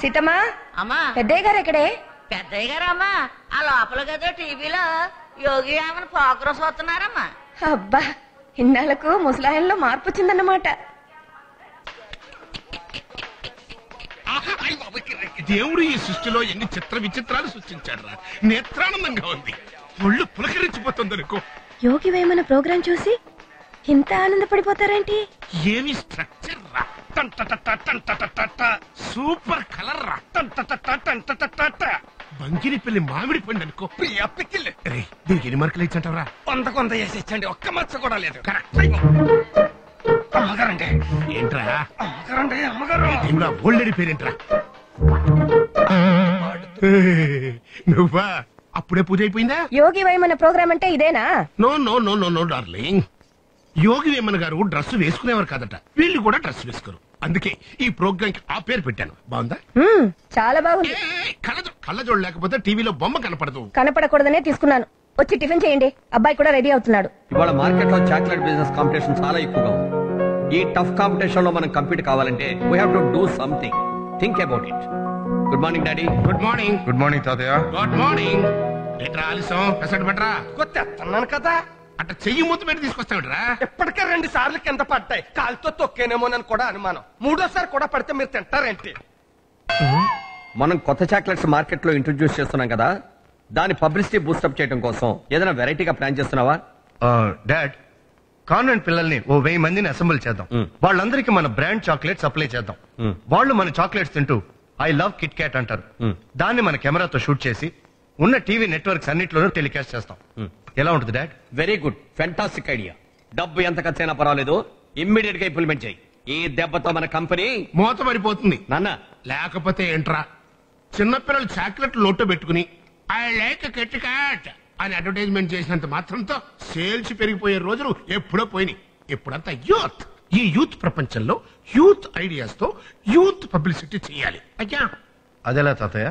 సీతమ్మా అమ్మా పెద్దయ్య గారు ఎక్కడే? పెద్దయ్య గారు అమ్మా ఆ లోపల గదో టీవీలో యోగి ఆమెను ప్రోగ్రెస్ వస్తున్నారమ్మా. అబ్బా ఇన్నాళ్లకు ముసలాయనలో మార్పు వచ్చిందన్నమాట. దేవుడు ఈ సృష్టిలో ఎన్ని చిత్ర విచిత్రాలు సృష్టించాడు రా. నేత్రానందంగా ఉంది, ఒళ్ళు పులకరించిపోతుందనుకో. యోగి వేమన ప్రోగ్రాం చూసి ఇంత ఆనందపడిపోతారేంటి? ఏమి స్ట్రక్చర్ రా, సూపర్ కలర్ రా, బంగిరిపల్లి మామిడి పండు అనుకో. దీనికి ఎన్ని మార్కులు ఇచ్చంటారా? 100 వేసి ఇచ్చండి, ఒక్క మచ్చ కూడా లేదు. అమ్మగారండి. ఏంట్రా అమ్మగారండి? అమ్మగారు ఏమిరా ఓల్డెడి పేరేంట్రా? నువ్వా? అప్పుడే పూజ అయిపోయిందా? యోగి వేమన ప్రోగ్రాం అంటే ఇదేనా? No no no no no darling, Yogi Vemana గారు డ్రెస్ వేసుకునేవారు కాదట, వీళ్ళు కూడా డ్రెస్ వేసుకోరు. అందుకే ఈ ప్రోగ్రామ్ కి ఆ పేరు పెట్టాను. బాగుందా? చాలా బాగుంది. కళ్ళజోడు లేకపోతే టీవీలో బొమ్మ కనపడదు. కనపడకూడదనే తీసుకున్నాను. వచ్చి టిఫిన్ చేయండి, అబ్బాయి కూడా రెడీ అవుతున్నాడు. ఇవాళ మార్కెట్ లో చాక్లెట్ బిజినెస్ కాంపిటీషన్ చాలా ఎక్కువగా ఉంది. ఈ టఫ్ కాంపిటీషన్ లో మనం కంపీట్ కావాలంటే we have to do something. Think about it. Good morning daddy. Good morning. Good morning తాతయ్య. Good morning. ఎట్రా ఆలస్యం? పెసట్ పట్రా. కొత్తన్నాను కదా, అట్ట చెయ్యి మూత పెట్టి తీసుకొస్తావిడ్రా. ఇప్పటికే 2 సార్లు కింద పడ్డాయి, కాలుతో తొక్కేనేమోనని కూడా అనుమానం. 3ోసారి కూడా పడితే మీరు తింటారేంటి? మనం కొత్త చాక్లెట్స్ మార్కెట్ లో ఇంట్రొడ్యూస్ చేస్తున్నాం కదా, దాని పబ్లిసిటీ బూస్టప్ చేయడం కోసం ఏదైనా వెరైటీగా ప్లాన్ చేస్తున్నావా? డాడ్, కాన్వెంట్ పిల్లల్ని 1000 మందిని అసెంబ్ల్ చేద్దాం. వాళ్ళందరికీ మన బ్రాండ్ చాక్లెట్స్ సప్లై చేద్దాం. వాళ్ళు మన చాక్లెట్స్ తింటూ ఐ లవ్ కిట్ క్యాట్ అంటారు. దాన్ని మన కెమెరాతో షూట్ చేసి ఉన్న టీవీ నెట్వర్క్స్ అన్నిట్లోనూ టెలికాస్ట్ చేస్తాం. ఎలా ఉంటుంది dad? Very good, fantastic idea. డబ్బు ఎంత ఖర్చైనా పర్వాలేదు, ఇమ్మీడియట్ గా ఇంప్లిమెంట్ చేయి. ఈ దెబ్బతో మన కంపెనీ మూత పడిపోతుంది. నాన్న లేకపోతే ఏంట్రా, చిన్నపిల్లలు చాక్లెట్ లోటో పెట్టుకుని ఐ లైక్ కిట్ క్యాట్ అని అడ్వర్టైజ్మెంట్ చేసినంత మాత్రంతో సేల్స్ పెరిగిపోయే రోజులు ఎప్పుడో పోయినాయి. ఇప్పుడంతా యూత్. ఈ యూత్ ప్రపంచంలో యూత్ ఐడియాస్ తో యూత్ పబ్లిసిటీ చేయాలి. అయ్యా అదెలా తాతయ్య?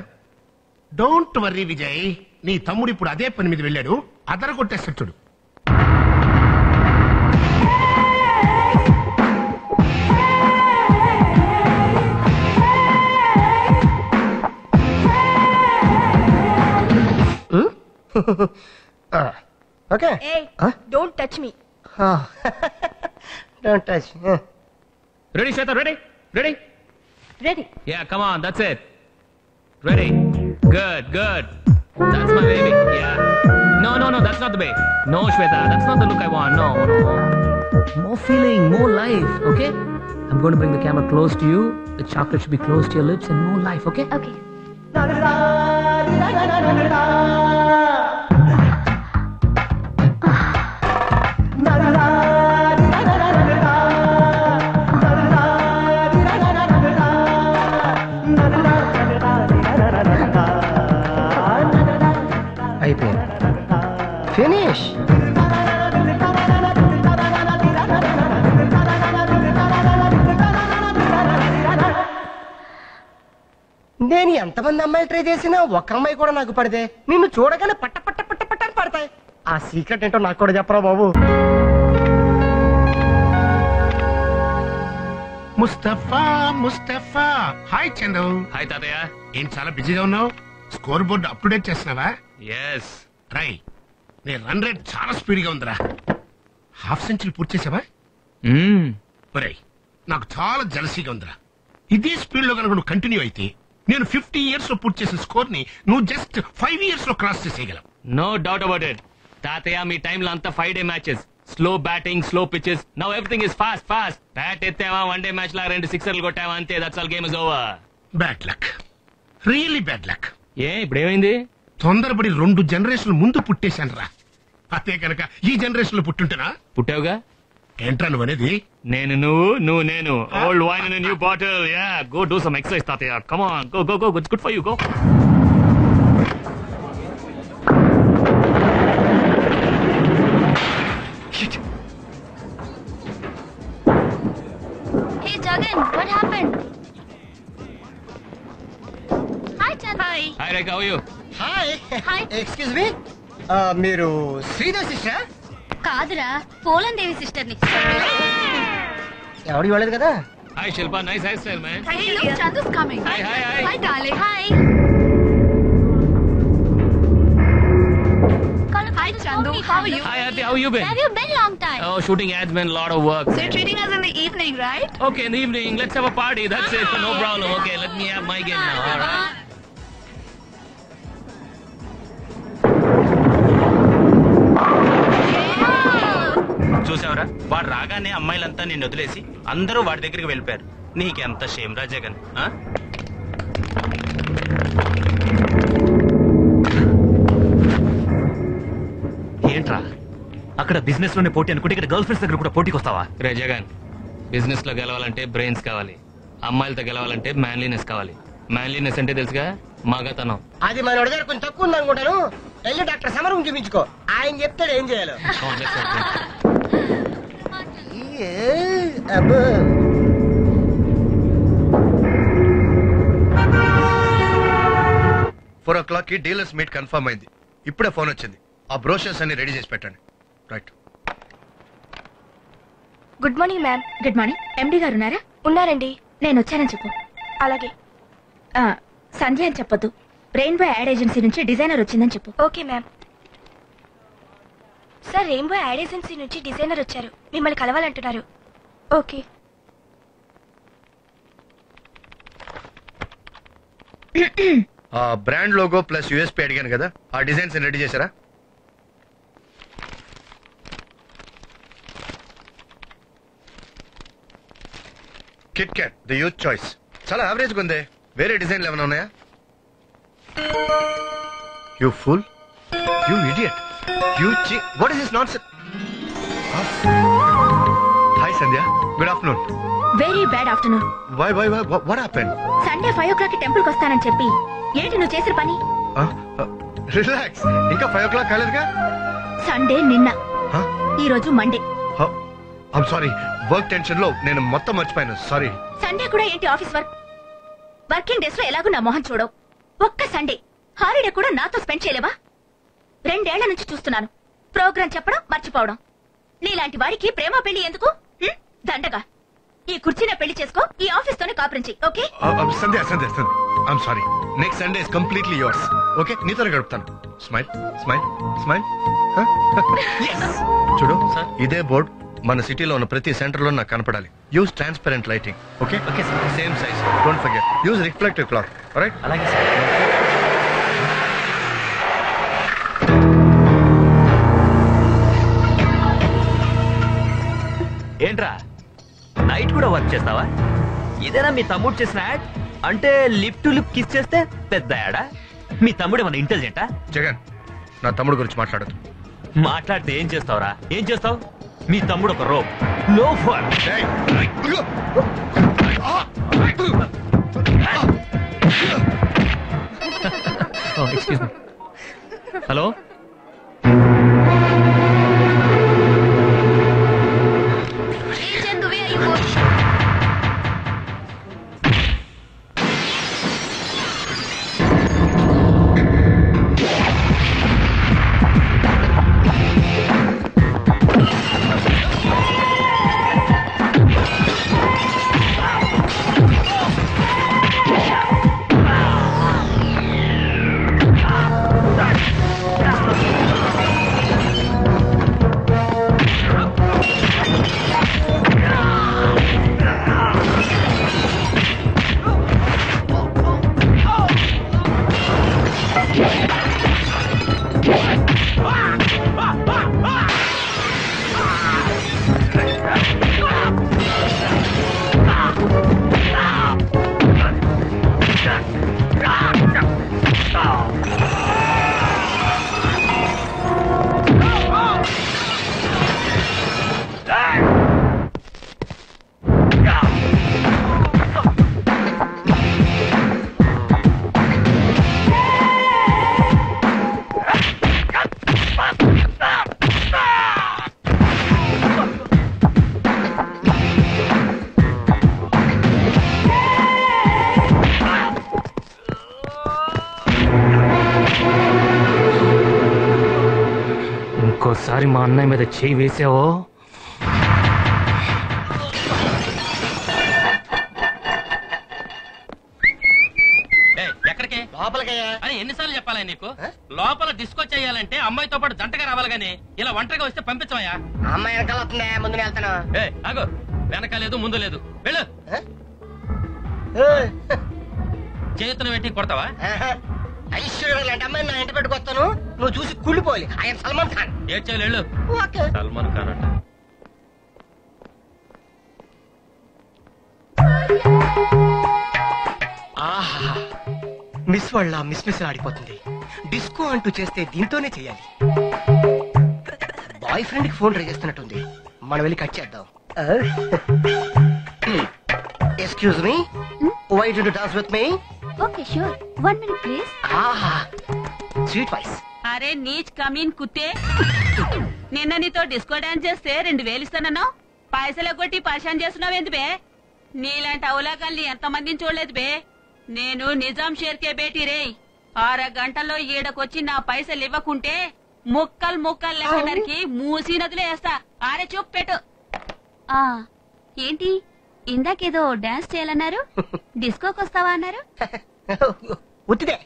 డోంట్ వర్రీ విజయ్, నీ తమ్ముడు ఇప్పుడు అదే పని మీద వెళ్ళాడు. అదరగొట్టేసచ్చుడు. Okay, don't touch me. Don't touch. Ready Shweta? Ready ready ready. Yeah come on, that's it. Ready, good good. That's my baby. Yeah. No, that's not the baby. No, Shweta, that's not the look I want. No. More feeling, more life, okay? I'm going to bring the camera close to you. The chocolate should be close to your lips and more life, okay? Okay. అయిపోయింది, finish. నేను ఎంతమంది అమ్మాయిలు try చేసినా ఒక్క అమ్మాయి కూడా నాకు పడితే నిన్ను చూడగానే పట్ట పట్ట పట్ట పట్ట అని పడతాయి. ఆ సీక్రెట్ ఏంటో నాకు కూడా చెప్పరా బాబు. ముస్తఫా ముస్తఫా. హాయ్ చందు. హాయ్ తాతయ్య. ఏంటి చాలా బిజీగా ఉన్నావు? Score board up to date చేస్తున్నావా? ఎస్. రై, నీ రన్ రేట్ చాలా స్పీడ్ గా ఉందిరా. హాఫ్ సెంచరీ పూర్తి చేసావా? ఒరేయ్, నాకు చాలా జలసీగా ఉందిరా. ఇదే స్పీడ్ లో కనుక నువ్వు కంటిన్యూ అయితే నేను 50 years లో పూర్తి చేసిన స్కోర్ ని నువ్వు జస్ట్ 5 years లో cross చేసేయగలవు. No doubt about it. తాతయ్య, మీ టైంలో అంతా 5 day matches, slow batting, slow pitches. Now everything is fast fast. Bat ఎత్తావా, 1 day మ్యాచ్ లా 2 సిక్సర్లు కొట్టావా, అంతే. That's all, game is over. Bad luck, really bad luck. ఏ ఇప్పుడు ఏమైంది? తొందరపడి 2 generations ముందు పుట్టేశాను రా. అదే కనుక ఈ జనరేషన్ లో పుట్టుంటేనా? పుట్టావుగా. ఏంట్రా నువ్వు అనేది? నేను నువ్వు నేను. Old wine in new bottle. Yeah, go do some exercise తాతయ్య. Come on, go go go. It's good for you. Go. Hey Jagan, what happened? Hi Chan. Hi. Hi Rekha, how are you? Hi. Hi. Excuse me, మీరు Sridhar sister? కాదురా, పోలం దేవి sister ని. ఎవడు ఇవ్వలేదు కదా. Hi Shilpa, nice hairstyle, man. Hey, look, Chandu's coming. Hi, hi, hi. Hi, darling. Hi. Hi, Chandu. How are you? Hi Aarti, how you been? Where have you been long time? Oh, shooting ads meant a lot of work. So you're treating us in the evening, right? Okay, in the evening, let's have a party. That's it, no problem. Okay, let me have my game now, alright? చూసావరా వాడు రాగానే అమ్మాయిలంతా నిన్ను వదిలేసి అందరూ వాడి దగ్గరికి వెళ్ళిపోయారు. నీకెంత shame రా జగన్. ఏంట్రా అక్కడ బిజినెస్ లోనే పోటీ అనుకుంటే ఇక్కడ గర్ల్ ఫ్రెండ్స్ దగ్గర కూడా పోటీకి వస్తావా? రే జగన్, బిజినెస్ లో గెలవాలంటే బ్రెయిన్స్ కావాలి, అమ్మాయిలతో గెలవాలంటే మ్యాన్లీనెస్ కావాలి. మ్యాన్లీనెస్ అంటే తెలుసుగా, మగతనం. అది మన దగ్గర కొంచెం తక్కువ ఉంది అనుకుంటాను. వెళ్ళి డాక్టర్ సమరం చూపించుకో, ఆయన చెప్తాడు ఏం చేయాలో. ఫోర్ ఓ క్లాక్ కి డీలర్స్ మీట్ కన్ఫర్మ్ అయింది. ఇప్పుడే ఫోన్ వచ్చింది. ఆ బ్రోషర్స్ అన్ని రెడీ చేసి పెట్టండి. Right. Good morning ma'am. Good morning. MD గారు ఉన్నారా? ఉన్నారండి. నేను వచ్చానని చెప్పు. అలాగే. సంధ్య అని చెప్పొద్దు. రెయిన్బో యాడ్ ఏజెన్సీ నుంచి డిజైనర్ వచ్చిందని చెప్పు. Okay ma'am. Sir, rainbow ad agency నుంచి డిజైనర్ వచ్చారు, మిమ్మల్ని కలవాలంటున్నారు. ఓకే. ఆ బ్రాండ్ లోగో ప్లస్ యూఎస్పీ అడిగాను కదా, ఆ డిజైన్స్ రెడీ చేశారా? Kit Kat the youth choice చాలా యావరేజ్ గా ఉంది. వేరే డిజైన్లు ఏమైనా ఉన్నాయా? You fool, you idiot, you what is this nonsense? Hi Sandhya, good afternoon. Very bad afternoon. Why why why what happened? Sunday 5 o'clock కి టెంపుల్ కి వస్తానని చెప్పి ఏంటి నువ్వు చేసిన పని? రిలాక్స్, ఇంకా 5 o'clock కాలేదుగా. సండే నిన్న, ఈ రోజు Monday. I'm sorry, work tension లో నేను మొత్తం మర్చిపోయాను. సారీ. సండే కూడా ఏంటి ఆఫీస్ వర్క్? వర్కింగ్ డేస్ లో ఎలాగో నా మొహం చూడవు. ఒక్క సండే హాలిడే కూడా నాతో స్పెండ్ చేయలేవా? 2 ఏళ్ల నుంచి చూస్తున్నాను, ప్రోగ్రాం చెప్పడం మర్చిపోవడం. నీలాంటి వాడికి ప్రేమ పెళ్లి ఎందుకు? దండగా ఈ కుర్చీనే పెళ్లి చేసుకో, ఈ ఆఫీస్ తోనే కాపురం చెయ్యి. Okay? Sandhya Sandhya Sandhya, I'm sorry. Next Sunday is completely yours. Okay, నీతోనే గడుపుతాను. Smile smile smile. చూడు, ఇదే బోర్డ్ మన సిటీలో ఉన్న ప్రతి సెంటర్ లో నాకు కనపడాలి. Use transparent lighting. Okay? Okay sir. Same size, don't forget. Use reflective cloth. Alright? అలాగే సార్. ఏంట్రా నైట్ కూడా వర్క్ చేస్తావా? ఇదేనా మీ తమ్ముడు చేసిన యాడ్? అంటే లిప్ టు లిప్ కిస్ చేస్తే పెద్ద యాడా? మీ తమ్ముడు ఏమన్నా ఇంటెలిజెంటా? జగన్, నా తమ్ముడు గురించి మాట్లాడదు. మాట్లాడితే ఏం చేస్తావురా? ఏం చేస్తావు? మీ తమ్ముడు ఒక robe, loafer. Excuse me. Hello, ఇంకోసారి మా అన్నయ్య మీద చేయి వేసావో నీకు లోపల డిస్కో చేయాలంటే అమ్మాయితో పాటు జంటగా రావాలి గానీ ఇలా ఒంటరిగా వస్తే పంపించమయ్యా. అమ్మాయి వెనకాల వస్తుందే, ముందు వెళ్తాను. ఆగో, వెనక లేదు ముందు లేదు, వెళ్ళు. చేతులు పెట్టి కొడతావా? ఐశ్వర్య లాంటి అమ్మాయి నా ఇంటి పెట్టుకొస్తాను, నువ్వు చూసి కుళ్ళిపోవాలి. ఆయన సల్మాన్ ఖాన్. ఏడ్చేలు వెళ్ళు. సల్మాన్ ఖాన్ అంట. ఆహా, మిస్ వాళ్ళ మిస్ ఆడిపోతుంది. డిస్కో అంటూ చేస్తే దీంతోనే చేయాలి. బాయ్ ఫ్రెండ్ కి ఫోన్ ట్రై చేస్తున్నట్టుంది, మనం వెళ్ళి కట్ చేద్దాం. Excuse me, why do you dance with me? Okay sure, 1 minute please. ఆహా, స్వీట్ వాయిస్. అరే నీచ్ కమీన్ కుత్తే, నిన్న నీతో డిస్కో డాన్స్ చేస్తే 2000 ఇస్తానన్నావు. పైసలు కొట్టి పరిశాన్ చేస్తున్నావు ఏంది బే? నీలాంటి అవలాగాల్ని ఎంతమందిని చూడలేదు బే. నేను నిజాం షేర్కే బేటీ రే. 6 గంటల్లో ఈడకొచ్చి నా పైసలు ఇవ్వకుంటే ముక్కలు ముక్కలు లెక్క నరికి మూసి నదిలో వేస్తా. ఆరే చూపు పెట్టు. ఏంటి ఇందాకేదో డాన్స్ చేయాలన్నారు, డిస్కోకి వస్తావా అన్నారు? ఉత్తిదే.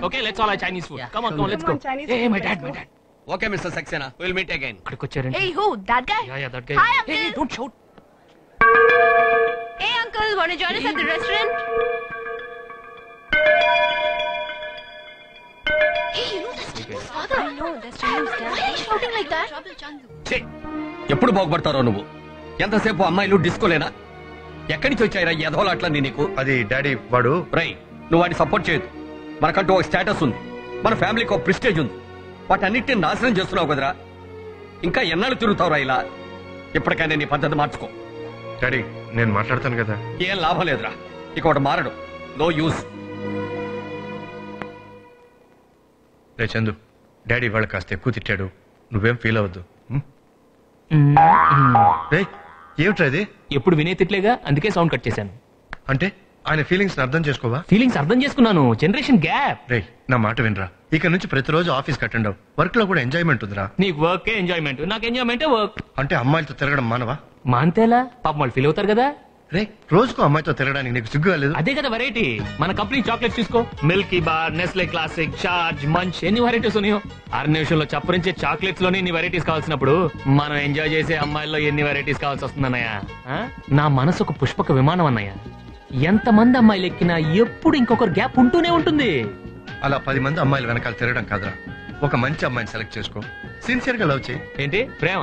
Okay, let's all have Chinese food. Come on, let's go. Hey, my dad. Okay mister Saxena, will meet again. ఇక్కడికి వచ్చారండి. Hey, who? That guy? Yeah, that guy. Hi, uncle. Hey, don't shout. Hey, uncle, want to join us at the restaurant? Hey, you know that's Chandu's father. I know, that's Chandu's dad. Why are you shouting like that? Trouble, Chandu. ఎప్పుడు బాగుపడతారో నువ్వు? ఎంతసేపు అమ్మాయిలు డిస్కోలేనా? ఎక్కడి నుంచి వచ్చాయిరా ఎదవలాట్లన్నీ నీకు? అది daddy, వాడు రై, నువ్వు వాడిని సపోర్ట్ చేయదు. మనకంటూ ఒక స్టేటస్ ఉంది, మన ఫ్యామిలీకి ఒక ప్రిస్టేజ్ ఉంది. వాటన్నిటిని నాశనం చేస్తున్నావు కదరా. ఇంకా ఎన్నాళ్ళు తిరుగుతావురా ఇలా? ఇప్పటికైనా నీ పద్ధతి మార్చుకో. డాడీ, నేను మాట్లాడతాను కదా. ఏం లాభం లేదురా, ఇక ఒకటి మారడు. No use. రే చందు, డాడీ వాళ్ళు కాస్త ఎక్కువ తిట్టాడు, నువ్వేం ఫీల్ అవ్వద్దు. ఏమిట్రా ఇది? ఎప్పుడు వినే తిట్లేగా, అందుకే సౌండ్ కట్ చేశాను. అంటే ఆయన ఫీలింగ్స్ అర్థం చేసుకోవా? ఫీలింగ్స్ అర్థం చేసుకున్నాను, జనరేషన్ గ్యాప్. రే, నా మాట వినరా. ఇక నుంచి ప్రతిరోజు ఆఫీస్ అటెండ్ అవ్వు. వర్క్ లో కూడా ఎంజాయ్మెంట్ ఉందిరా. నీకు వర్క్ ఎంజాయ్మెంట్, నాకు ఎంజాయ్మెంటే వర్క్. అంటే అమ్మాయిలతో తిరగడం మానవా? మాంతేలా, పాపం వాళ్ళు ఫీల్ అవుతారు కదా. రే, రోజుకు అమ్మాయితో తిరగడానికి నీకు సిగ్గుగా లేదు? అదే కదా వెరైటీ. మన కంపెనీ చాక్లెట్స్ తీసుకో, Milky Bar, Nestle Classic, Charge, Munch, ఎన్ని వెరైటీస్ ఉన్నాయో. 6 నిమిషంలో చప్పరించే చాక్లెట్స్ లోనే ఇన్ని వెరైటీస్ కావాల్సినప్పుడు మనం ఎంజాయ్ చేసే అమ్మాయిల్లో ఎన్ని వెరైటీస్ కావాల్సి వస్తుందన్నయ్య. నా మనసు ఒక పుష్పక విమానం అన్నయ్య. ఎంతమంది అమ్మాయిలు ఎక్కినా ఎప్పుడు ఇంకొకరు గ్యాప్ ఉంటూనే ఉంటుంది. అలా 10 మంది అమ్మాయిలు వెనకాల తిరగడం కాదురా. ఒక మంచి అమ్మాయిని సెలెక్ట్ చేసుకో, సిన్సియర్ గా లవ్ చేయి. ఏంటి ప్రేమ?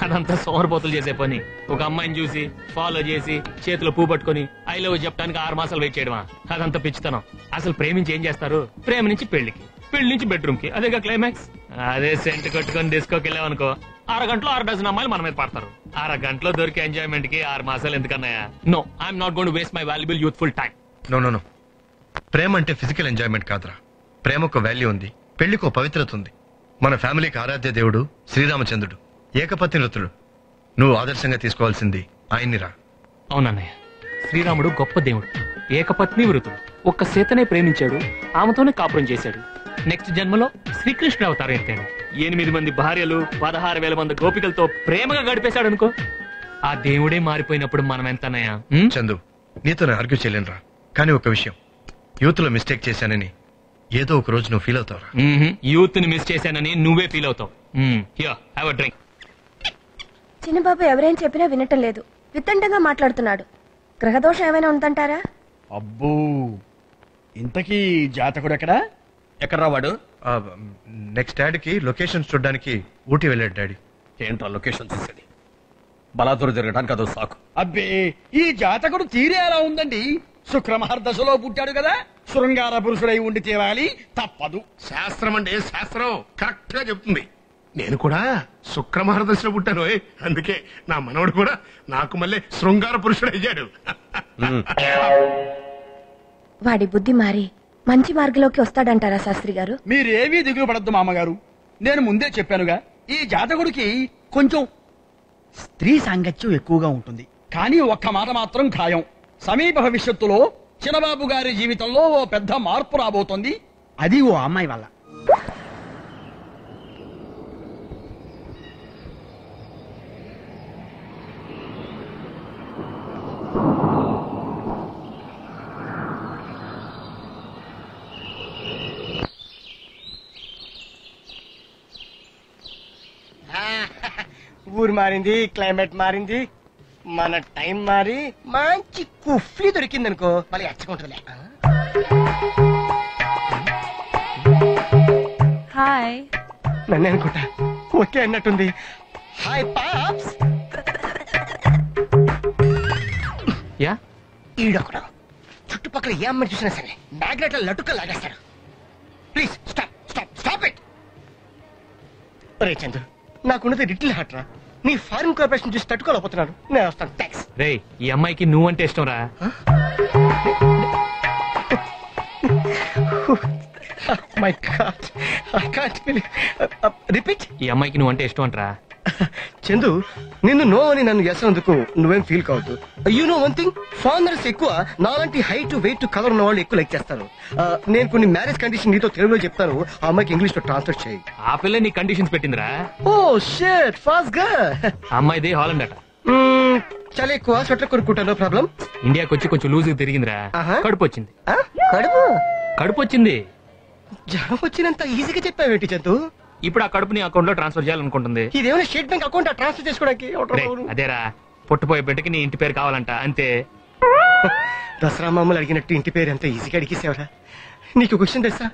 అదంతా సోమరిపోతులు చేసే పని. ఒక అమ్మాయిని చూసి ఫాలో చేసి చేతిలో పూ పట్టుకుని ఐ లవ్ చెప్పడానికి 6 మాసాలు వెయిట్ చేయడమా? అదంతా పిచ్చితనం. అసలు ప్రేమించి ఏం చేస్తారు? ప్రేమ నుంచి పెళ్లికి, పెళ్లి నుంచి బెడ్రూమ్ కి, అదేగా క్లైమాక్స్. అదే సెంట్ కట్టుకుని డిస్కోకి వెళ్ళామనుకో, 6 గంటలో 6 డజన్ అమ్మాయిలు మన మీద పడతారు. 6 గంటలో దొరికే ఎంజాయ్మెంట్ కి 6 మాసాలు ఎందుకన్నాయా? No, I'm not going to waste my valuable youthful time. No. ప్రేమ అంటే ఫిజికల్ ఎంజాయ్మెంట్ కాదురా. ప్రేమకు వాల్యూ ఉంది, పెళ్లికి ఒక పవిత్రత ఉంది. మన ఫ్యామిలీకి ఆరాధ్య దేవుడు శ్రీరామచంద్రుడు, ఏకపత్ని వృత్తుడు. నువ్వు ఆదర్శంగా తీసుకోవాల్సింది ఆయన్నిరా. అవునన్నయ్య, శ్రీరాముడు గొప్ప దేవుడు, ఏకపత్ని వృతుడు. ఒక్క సీతనే ప్రేమించాడు, ఆమెతోనే కాపురం చేశాడు. నెక్స్ట్ జన్మలో శ్రీకృష్ణుడు అవతారం ఎత్తాడు. 8 మంది భార్యలు, 16,000 మంది గోపికలతో ప్రేమగా గడిపేశాడు అనుకో. ఆ దేవుడే మారిపోయినప్పుడు మనం ఎంతనయ్యా? చందు, నీతో నేను ఆర్గ్యూ చేయలేనురా. కానీ ఒక విషయం, యూత్ లో మిస్టేక్ చేశానని ఏదో ఒక రోజు నువ్వు ఫీల్ అవుతావురా. యూత్ ని మిస్ చేశానని నువ్వే ఫీల్ అవుతావు. Here, have a drink. చిన్నబాబు ఎవరేం చెప్పినా వినటం లేదు, విత్తండంగా మాట్లాడుతున్నాడు. గ్రహదోషం ఏమైనా ఉందంటారా? అబ్బో, ఇంతకీ జాతకుడు ఎక్కడా? ఎక్కడ వాడు? నెక్స్ట్ డాడీకి లొకేషన్ చూడడానికి ఊటీ వెళ్ళాడు డాడీ. ఏంట్రా లొకేషన్ చూసేది? బలాదూరు జరగడానికి అదో సాకు. అబ్బే, ఈ జాతకుడు తీరే ఎలా ఉందండి. శుక్రమహర్దశలో పుట్టాడు కదా, శృంగార పురుషుడై ఉండి తీరాలి, తప్పదు. శాస్త్రం అంటే శాస్త్రం కరెక్ట్ గా చెప్తుంది. నేను కూడా శుక్రమహర్దశలో పుట్టాను, అందుకే నా మనవడు కూడా నాకు మళ్ళీ శృంగార పురుషుడు అయ్యాడు. వాడి బుద్ధి మారి మంచి మార్గంలోకి వస్తాడంటారా శాస్త్రి గారు? మీరేమీ దిగులు పడద్దు మామగారు, నేను ముందే చెప్పానుగా, ఈ జాతకుడికి కొంచెం స్త్రీ సాంగత్యం ఎక్కువగా ఉంటుంది. కానీ ఒక్క మాట మాత్రం ఖాయం. సమీప భవిష్యత్తులో చిన్నబాబు గారి జీవితంలో ఓ పెద్ద మార్పు రాబోతోంది. అది ఓ అమ్మాయి వల్ల. ఊరు మారింది, క్లైమేట్ మారింది, మన టైం మారి మంచి కుఫ్లీ దొరికింది అనుకో మళ్ళీ ఎచ్చకుంటుందిలే. హాయ్. నన్ను అనుకుంటా ఓకే అన్నట్టుంది. Hi pops. యా ఈడొకడు చుట్టుపక్కల ఏ అమ్మని చూసినా సరే మ్యాగ్నెట్ లటుక్క లాగేస్తాడు. Please stop stop stop it. రే చంద్రు, నాకున్నది లిటిల్ హార్ట్ రా. నీ ఫారిన్ కార్పొరేషన్ చూసి తట్టుకోలేకపోతున్నాను. నేను వస్తాను. థ్యాంక్స్. రే ఈ అమ్మాయికి నువ్వంటే ఇష్టం రా. My God, I can't believe. Repeat. ఈ అమ్మాయికి నువ్వంటే ఇష్టం అంటరా. చందు, నిన్ను నో అని నన్ను చేసినందుకు నువ్వేం ఫీల్ కావద్దు. You know one thing, fathers ఎక్కువ నాలాంటి హైట్ వెయిట్ కలర్ ఉన్న వాళ్ళు ఎక్కువ లైక్ చేస్తారు. నేను కొన్ని మ్యారేజ్ కండిషన్ నీతో తెలుగులో చెప్తాను, ఆ అమ్మాయికి ఇంగ్లీష్ లో ట్రాన్స్లేట్ చేయి. ఆ పిల్ల నీ కండిషన్స్ పెట్టిందిరా. ఓ షిట్, ఫాస్ట్ గా. అమ్మాయిది హాలండ్ అట. చాలా ఎక్కువ స్వెటర్ కొనుక్కుంటాను. ప్రాబ్లం ఇండియాకి వచ్చి కొంచెం లూజ్ తిరిగిందిరా. కడుపు వచ్చింది. కడుపు వచ్చింది. జ్వరం వచ్చినంత ఈజీగా చెప్పావేంటి చందు? ఇప్పుడు ఆ కడుపు నీ అకౌంట్ లో ట్రాన్స్ఫర్ చేయాలనుకుంటుంది. ఇదేమైనా స్టేట్ బ్యాంక్ అకౌంట్ ట్రాన్స్ఫర్ చేసుకోవడానికి? అదేరా, పుట్టపోయే బిడ్డకి నీ ఇంటి పేరు కావాలంట, అంతే. దసరా మామూలు అడిగినట్టు ఇంటి పేరు ఎంత ఈజీగా అడిగేసేవరా. నీకు క్వశ్చన్ తెలుసా?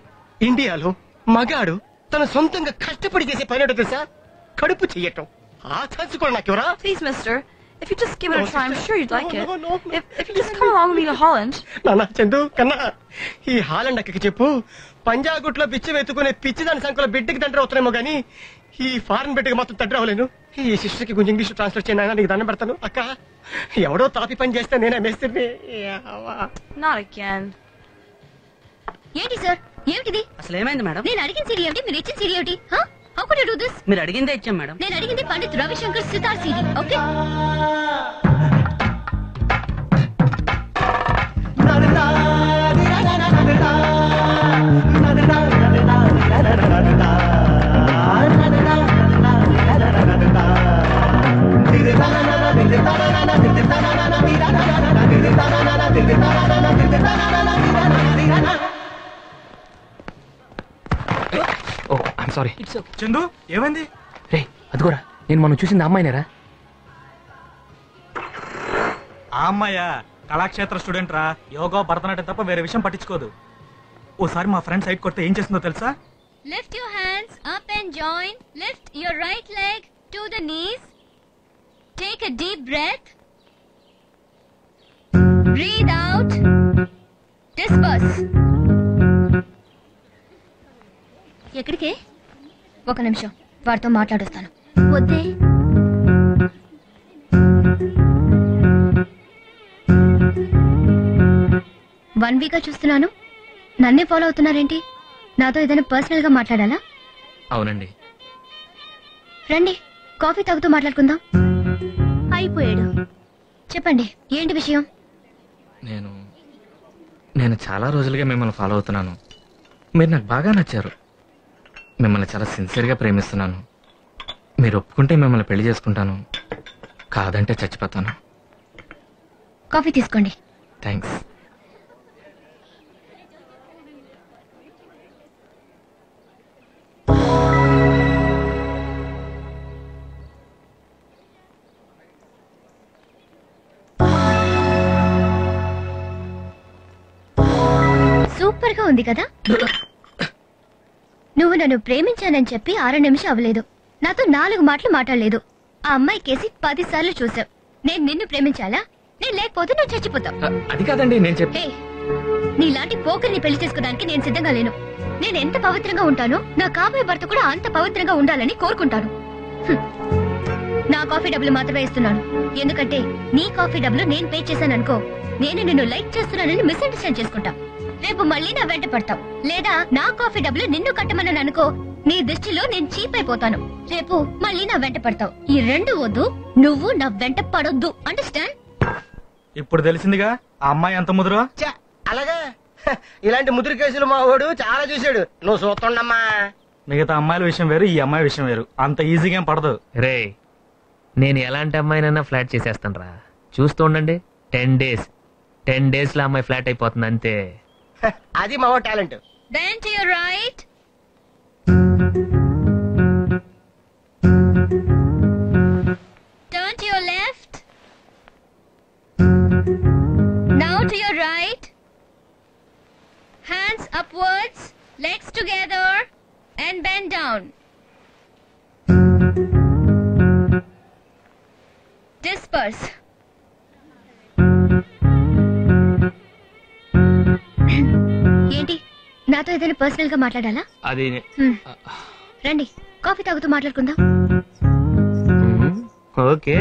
ఇండియాలో మగాడు తన సొంతంగా కష్టపడి చేసే పని ఏంటో తెలుసా? కడుపు చెయ్యటం. ఆ ఛాన్స్ కూడా నాకెవరా? Please, mister. If you just give it a try, I'm sure you'd like it. If you just come along with me to Holland. నాన్న చందు కన్నా, ఈ హాలండ్ అక్కకి చెప్పు, పంజాగుట్లో పిచ్చి వెతుకునే పిచ్చి దాని సంఖ్యలో బిడ్డకి తండ్రి అవుతున్నామో గానీ ఈ ఫారెన్ బిడ్డకి మాత్రం తండ్రి అవ్వలేను. ఈ సిస్టర్కి కొంచెం ఇంగ్లీష్ ట్రాన్స్లేట్ చేయను, నీకు దండం పెడతాను. అక్క, ఎవడో తాపి పని చేస్తే నేనే మేస్త్రిని. Not again. ఏంటి సార్, ఏమిటిది? అసలు ఏమైంది మేడం? నేను అడిగిన సీడీ ఏమిటి, మీరు ఇచ్చిన సీడీ ఏమిటి? How could you do this? మీరు అడిగిందే ఇచ్చాం మేడం. నేను అడిగింది Pandit Ravishankar sitar CD. Okay, oh I'm sorry. Chandu ఏమైంది? రే అదిగోరా, నేను మనం చూసింది అమ్మాయినేరా. ఆ అమ్మాయా? కళాక్షేత్ర స్టూడెంట్ రా. యోగా భరతనాట్యం తప్ప వేరే విషయం పట్టించుకోదు. ఓసారి మా ఫ్రెండ్ సైడ్ కొడితే ఏం చేస్తుందో తెలుసా? lift your hands up and join. Lift your right leg to the knees. Take a deep breath. Breathe out. Disperse. ఎక్కడికే? ఒక నిమిషం, వాడితో మాట్లాడొస్తాను. వద్దే. వన్ వీక్ చూస్తున్నాను, నన్నే ఫాలో అవుతున్నారేంటి? నాతో ఏదైనా పర్సనల్ గా మాట్లాడాలా? అవునండి. రండి, కాఫీ తాగుతూ మాట్లాడుకుందాం. అయిపోయాడు. చెప్పండి, ఏంటి విషయం? నేను చాలా రోజులుగా మిమ్మల్ని ఫాలో అవుతున్నాను. మీరు నాకు బాగా నచ్చారు. మిమ్మల్ని చాలా సిన్సియర్గా ప్రేమిస్తున్నాను. మీరు ఒప్పుకుంటే మిమ్మల్ని పెళ్లి చేసుకుంటాను, కాదంటే చచ్చిపోతాను. కాఫీ తీసుకోండి. థ్యాంక్స్. సూపర్ గా ఉంది కదా? నువ్వు నన్ను ప్రేమించానని చెప్పి 6 నిమిషం అవ్వలేదు, నాతో 4 మాటలు మాట్లాడలేదు. ఆ అమ్మాయి కేసి 10 సార్లు చూసావు. నేను నిన్ను ప్రేమించాలా? నేను లేకపోతే నువ్వు చచ్చిపోతావు. అది కాదండి నేను చెప్పే. నీలాంటి పోకరిని పెళ్లి చేసుకోవడానికి నేను సిద్ధంగా లేను. నేను ఎంత పవిత్రంగా ఉంటానో నా కాబోయే భర్త కూడా అంత పవిత్రంగా ఉండాలని కోరుకుంటాను. నా కాఫీ డబ్బులు మాత్రమే ఇస్తున్నాను, ఎందుకంటే నీ కాఫీ డబ్బులు నేను పే చేశాననుకో, నేను నిన్ను లైక్ చేస్తున్నానని మిస్అండర్స్టాండ్ చేసుకుంటా. రేపు మళ్ళీ నా వెంట పడతావు, లేదా నా కాఫీ డబ్బులు నిన్ను కట్టమని అనుకో, నీ దృష్టిలో నేను చీప్ అయిపోతాను. రేపు మళ్ళీ నా వెంట పడతావు. ఈ 2 వద్దు, నువ్వు నా వెంట పడొద్దు. అండర్స్టాండ్? ఇప్పుడు తెలిసిందిగా ఆ అమ్మాయి ఎంత ముదురో. అలాగా ఇలాంటి ముదురు కేసులు మా వాడు చాలా చూశాడు. నువ్వు చూస్తుండమ్మా. మిగతా అమ్మాయిల విషయం వేరు, ఈ అమ్మాయి విషయం వేరు. అంత ఈజీగా ఏం పడదు. రే నేను ఎలాంటి అమ్మాయినైనా ఫ్లాట్ చేసేస్తాను రా. చూస్తూ ఉండండి, 10 days లో అమ్మాయి ఫ్లాట్ అయిపోతుంది అంతే. అది మా talent. Then to your right. Turn to your left. Now to your right. Hands upwards, legs together, and bend down. Disperse. ఏంటి నాతో ఏదైనా పర్సనల్ గా మాట్లాడాలా? అది రండి కాఫీ తాగుతూ మాట్లాడుకుందాం. ఓకే